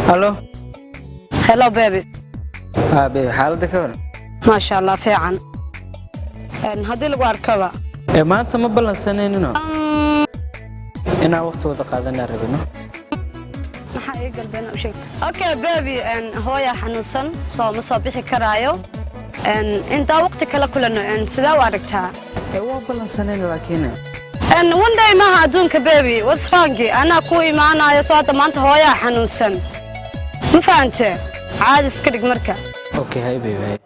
الو هلا بيبي. بيبي حالتك كيف؟ ما شاء الله في عن هذه الواركبة ما أنت ما بلنسنين إنه إنا وقت وذا قادنا ربنا maxaa galbeena u sheeg okay baby hooya xanuunsan soo ma soo bixi karaayo inta waqti kala kulano sida u aragtaa waa balansaneen laakiin one day ma adduunka baby what's wrong ana ku imaanayo soo hadda maanta hooya xanuunsan ma fahamtay caadi iska dhig marka okay hay baby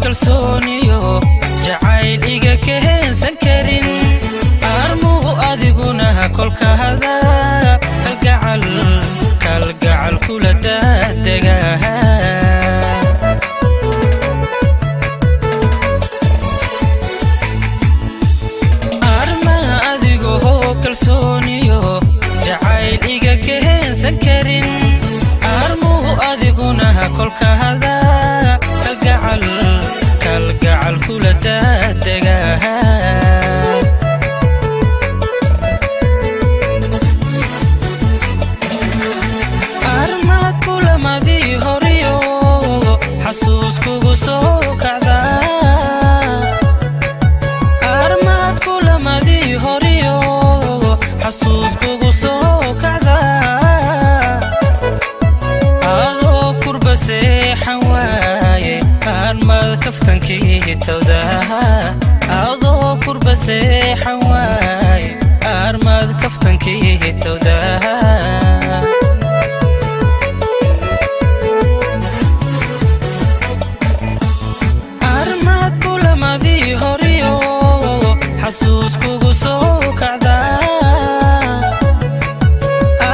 kalsooniyo jacayl iga kaheensan karin armuu adiguna kolka hada kalgacal kula daadega arma adigoo kalsooniyo jacayl iga kaheensan karin armuu adiguna kolka hada kalgacal kula daadega armad kulamadii horiyo xasuus kugu soo kacda armad kulamadii horiyo xasuus kugu soo kacda adoo kurba seexan waaye armad kaftankii tawda adoo kurba seexan waaye armad kaftankii tawda armad kulamadii horiyo xasuus kugu soo kacda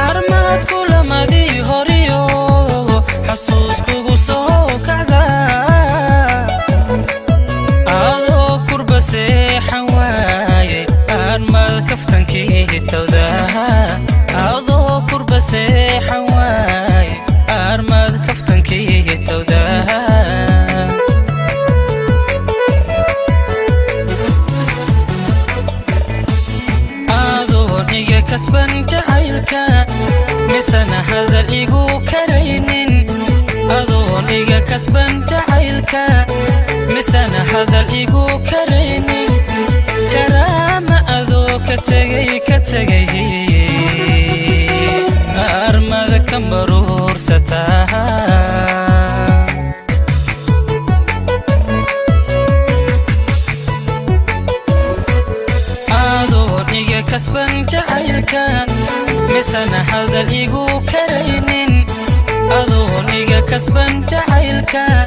armad kulamadii horiyo xasuus kugu soo kacda adoo kurba seexan waaye armad kaftankii tawda adoo kurba seexan waaye armad kaftankii tawda kasban jacaylka misana hadal igu karaynin adoon iga kasban jacaylka misana hadal igu karaynin karaama adoo ka tegay armada ka maruursataa kasban jacaylka misana hadal igu karaynin adoon iga kasban jacaylka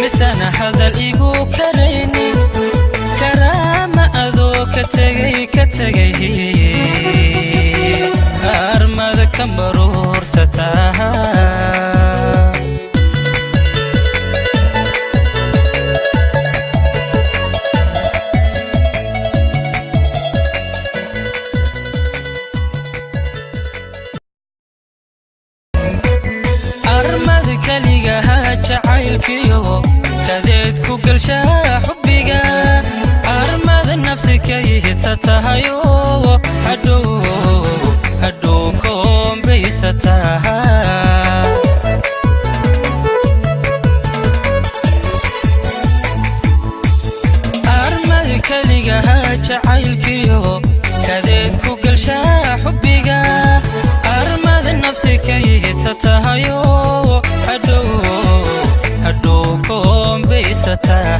misana hadal igu karaynin karaama adoo ka tegay armada ka maruursataa kaligaha jacaylkiyo kadeed ku galshaa xubbiga armada nafsi kayhita tahayo hadhow koombaysataa armada kaligaha jacaylkiyo kadeed ku galshaa xubbiga armada nafsi kayhita tahayo hadhow koombaysataa